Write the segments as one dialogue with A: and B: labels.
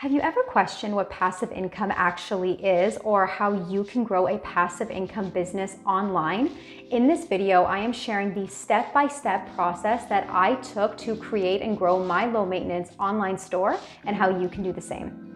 A: Have you ever questioned what passive income actually is or how you can grow a passive income business online? In this video, I am sharing the step-by-step process that I took to create and grow my low maintenance online store and how you can do the same.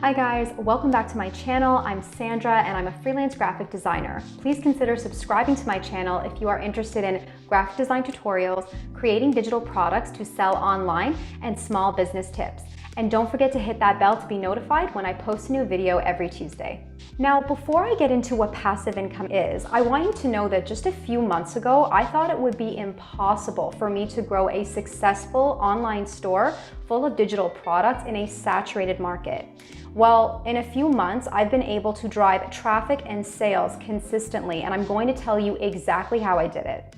A: Hi guys, welcome back to my channel. I'm Sandra and I'm a freelance graphic designer. Please consider subscribing to my channel if you are interested in graphic design tutorials, creating digital products to sell online, and small business tips. And don't forget to hit that bell to be notified when I post a new video every Tuesday. Now, before I get into what passive income is, I want you to know that just a few months ago, I thought it would be impossible for me to grow a successful online store full of digital products in a saturated market. Well, in a few months, I've been able to drive traffic and sales consistently, and I'm going to tell you exactly how I did it.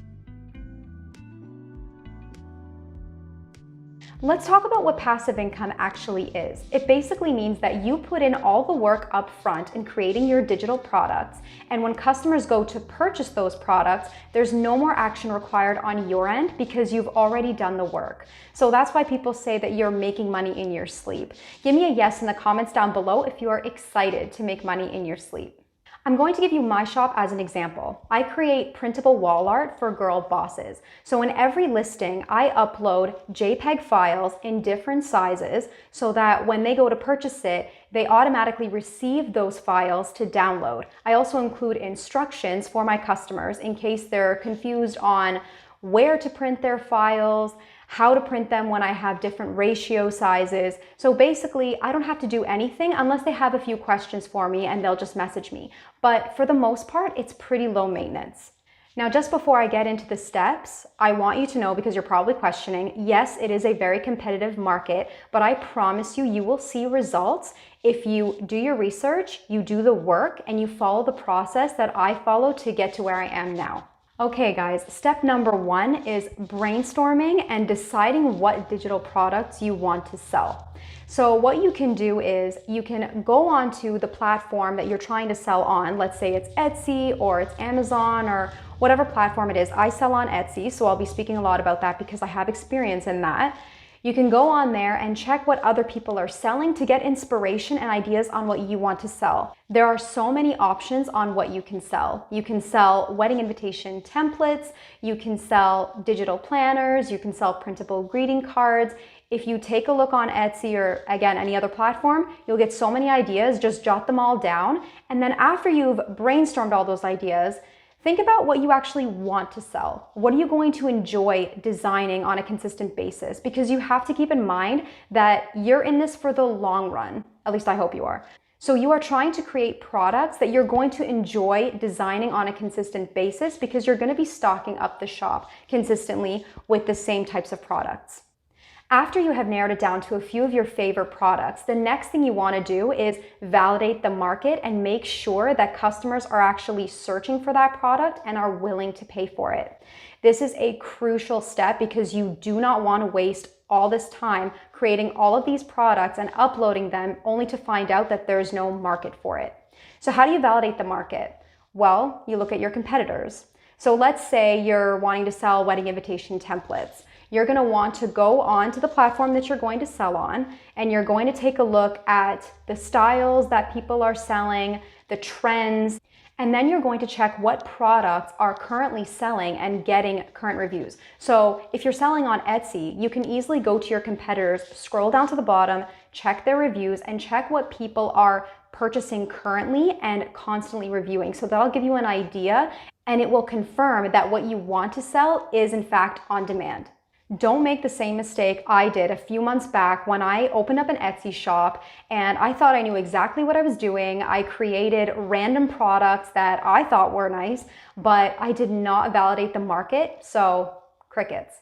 A: Let's talk about what passive income actually is. It basically means that you put in all the work up front in creating your digital products, and when customers go to purchase those products, there's no more action required on your end because you've already done the work. So that's why people say that you're making money in your sleep. Give me a yes in the comments down below if you are excited to make money in your sleep. I'm going to give you my shop as an example. I create printable wall art for girl bosses. So in every listing, I upload JPEG files in different sizes so that when they go to purchase it, they automatically receive those files to download. I also include instructions for my customers in case they're confused on where to print their files, how to print them when I have different ratio sizes. So basically, I don't have to do anything unless they have a few questions for me and they'll just message me. But for the most part, it's pretty low maintenance. Now, just before I get into the steps, I want you to know, because you're probably questioning, yes, it is a very competitive market, but I promise you, you will see results if you do your research, you do the work, and you follow the process that I follow to get to where I am now. Okay guys, step number one is brainstorming and deciding what digital products you want to sell. So what you can do is you can go onto the platform that you're trying to sell on. Let's say it's Etsy or it's Amazon or whatever platform it is. I sell on Etsy, so I'll be speaking a lot about that because I have experience in that. You can go on there and check what other people are selling to get inspiration and ideas on what you want to sell. There are so many options on what you can sell. You can sell wedding invitation templates, you can sell digital planners, you can sell printable greeting cards. If you take a look on Etsy or again, any other platform, you'll get so many ideas. Just jot them all down. And then after you've brainstormed all those ideas, think about what you actually want to sell. What are you going to enjoy designing on a consistent basis? Because you have to keep in mind that you're in this for the long run. At least I hope you are. So you are trying to create products that you're going to enjoy designing on a consistent basis because you're going to be stocking up the shop consistently with the same types of products. After you have narrowed it down to a few of your favorite products, the next thing you want to do is validate the market and make sure that customers are actually searching for that product and are willing to pay for it. This is a crucial step because you do not want to waste all this time creating all of these products and uploading them only to find out that there's no market for it. So how do you validate the market? Well, you look at your competitors. So let's say you're wanting to sell wedding invitation templates. You're going to want to go on to the platform that you're going to sell on, and you're going to take a look at the styles that people are selling, the trends, and then you're going to check what products are currently selling and getting current reviews. So if you're selling on Etsy, you can easily go to your competitors, scroll down to the bottom, check their reviews, and check what people are purchasing currently and constantly reviewing. So that'll give you an idea, and it will confirm that what you want to sell is in fact on demand. Don't make the same mistake I did a few months back when I opened up an Etsy shop and I thought I knew exactly what I was doing. I created random products that I thought were nice, but I did not validate the market, so crickets.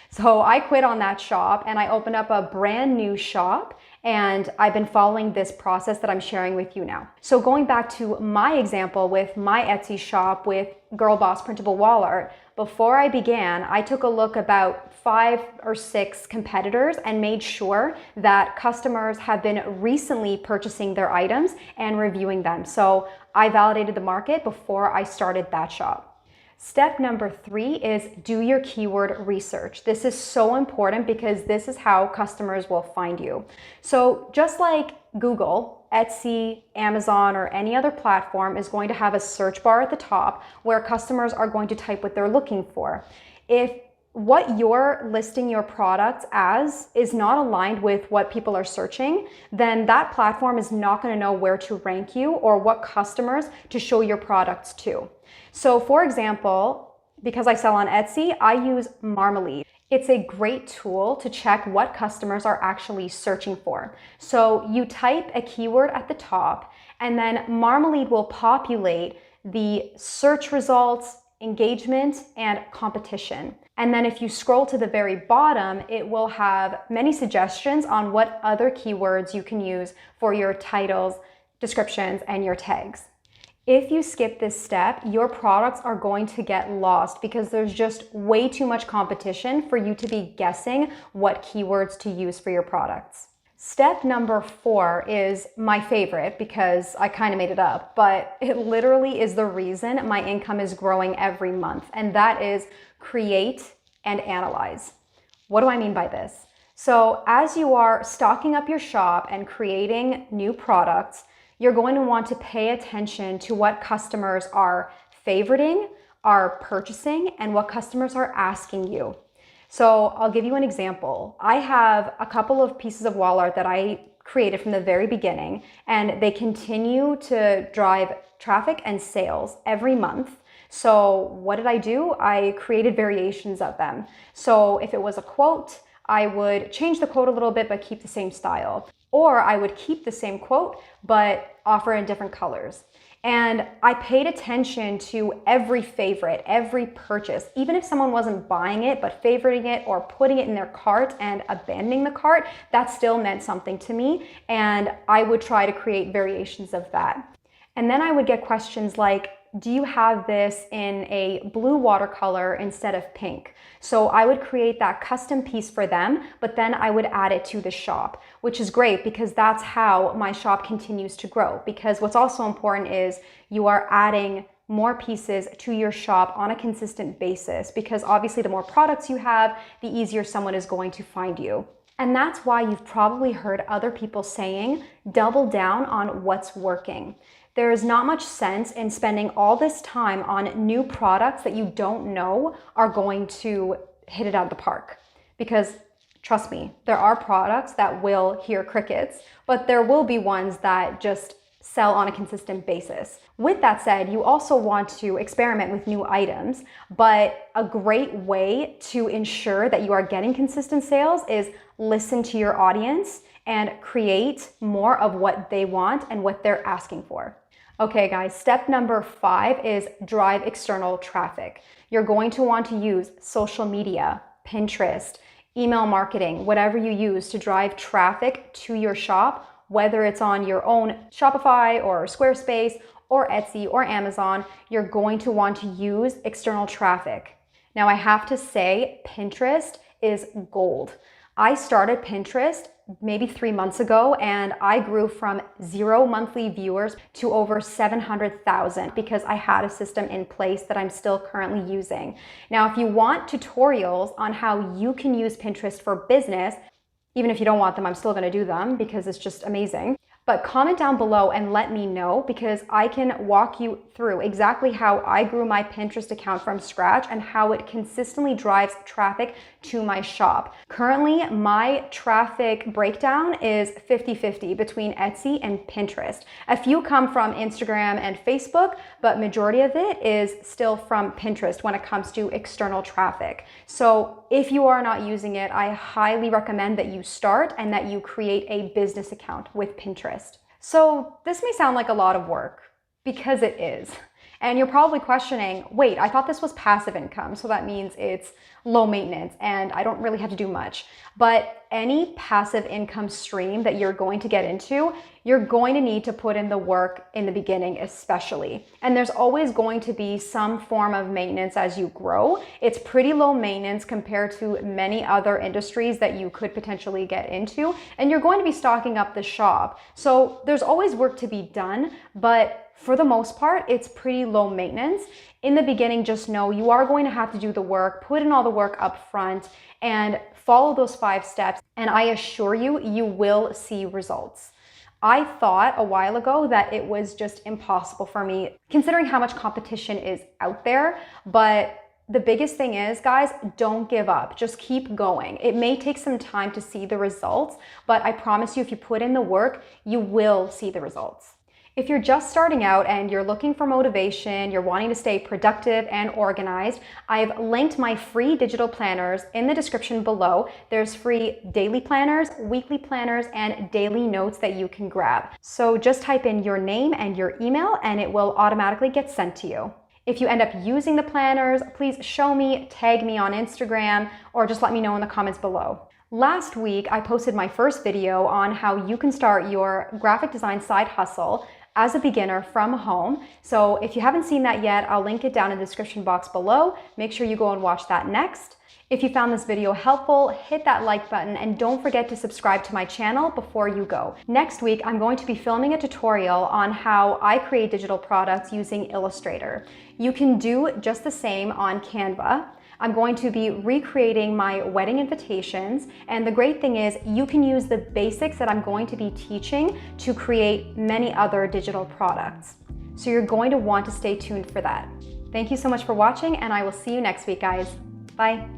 A: So I quit on that shop and I opened up a brand new shop, and I've been following this process that I'm sharing with you now. So going back to my example with my Etsy shop with Girl Boss Printable Wall Art, before I began, I took a look about 5 or 6 competitors and made sure that customers have been recently purchasing their items and reviewing them. So I validated the market before I started that shop. Step number 3 is do your keyword research. This is so important because this is how customers will find you. So just like Google, Etsy, Amazon, or any other platform is going to have a search bar at the top where customers are going to type what they're looking for. If what you're listing your products as is not aligned with what people are searching, then that platform is not going to know where to rank you or what customers to show your products to. So for example, because I sell on Etsy, I use Marmalade. It's a great tool to check what customers are actually searching for. So you type a keyword at the top, and then Marmalade will populate the search results, engagement, and competition. And then if you scroll to the very bottom, it will have many suggestions on what other keywords you can use for your titles, descriptions, and your tags. If you skip this step, your products are going to get lost because there's just way too much competition for you to be guessing what keywords to use for your products. Step number 4 is my favorite because I kind of made it up, but it literally is the reason my income is growing every month, and that is create and analyze. What do I mean by this? So as you are stocking up your shop and creating new products, you're going to want to pay attention to what customers are favoriting, are purchasing, and what customers are asking you. So I'll give you an example. I have a couple of pieces of wall art that I created from the very beginning, and they continue to drive traffic and sales every month. So what did I do? I created variations of them. So if it was a quote, I would change the quote a little bit but keep the same style. Or I would keep the same quote but offer in different colors. And I paid attention to every favorite, every purchase. Even if someone wasn't buying it, but favoriting it or putting it in their cart and abandoning the cart, that still meant something to me. And I would try to create variations of that. And then I would get questions like, do you have this in a blue watercolor instead of pink? So I would create that custom piece for them, but then I would add it to the shop, which is great because that's how my shop continues to grow. Because what's also important is you are adding more pieces to your shop on a consistent basis, because obviously the more products you have, the easier someone is going to find you. And that's why you've probably heard other people saying, double down on what's working. There is not much sense in spending all this time on new products that you don't know are going to hit it out of the park. Because trust me, there are products that will hear crickets, but there will be ones that just sell on a consistent basis. With that said, you also want to experiment with new items, but a great way to ensure that you are getting consistent sales is listen to your audience and create more of what they want and what they're asking for. Okay guys, step number 5 is drive external traffic. You're going to want to use social media, Pinterest, email marketing, whatever you use to drive traffic to your shop, whether it's on your own Shopify or Squarespace or Etsy or Amazon, you're going to want to use external traffic. Now I have to say, Pinterest is gold. I started Pinterest maybe 3 months ago, and I grew from 0 monthly viewers to over 700,000 because I had a system in place that I'm still currently using. Now, if you want tutorials on how you can use Pinterest for business, even if you don't want them, I'm still going to do them because it's just amazing. But comment down below and let me know, because I can walk you through exactly how I grew my Pinterest account from scratch and how it consistently drives traffic to my shop. Currently, my traffic breakdown is 50-50 between Etsy and Pinterest. A few come from Instagram and Facebook, but majority of it is still from Pinterest when it comes to external traffic. So if you are not using it, I highly recommend that you start and that you create a business account with Pinterest. So this may sound like a lot of work, because it is. And you're probably questioning, wait, I thought this was passive income, so that means it's low maintenance and I don't really have to do much. But any passive income stream that you're going to get into, you're going to need to put in the work in the beginning especially. And there's always going to be some form of maintenance as you grow. It's pretty low maintenance compared to many other industries that you could potentially get into. And you're going to be stocking up the shop. So there's always work to be done, but For the most part, it's pretty low maintenance. In the beginning, just know you are going to have to do the work, put in all the work up front, and follow those 5 steps, and I assure you, you will see results. I thought a while ago that it was just impossible for me, considering how much competition is out there, but the biggest thing is, guys, don't give up. Just keep going. It may take some time to see the results, but I promise you, if you put in the work, you will see the results. If you're just starting out and you're looking for motivation, you're wanting to stay productive and organized, I've linked my free digital planners in the description below. There's free daily planners, weekly planners, and daily notes that you can grab. So just type in your name and your email and it will automatically get sent to you. If you end up using the planners, please show me, tag me on Instagram, or just let me know in the comments below. Last week, I posted my first video on how you can start your graphic design side hustle as a beginner from home. So if you haven't seen that yet, I'll link it down in the description box below. Make sure you go and watch that next. If you found this video helpful, hit that like button and don't forget to subscribe to my channel before you go. Next week, I'm going to be filming a tutorial on how I create digital products using Illustrator. You can do just the same on Canva. I'm going to be recreating my wedding invitations, and the great thing is you can use the basics that I'm going to be teaching to create many other digital products. So you're going to want to stay tuned for that. Thank you so much for watching, and I will see you next week, guys. Bye.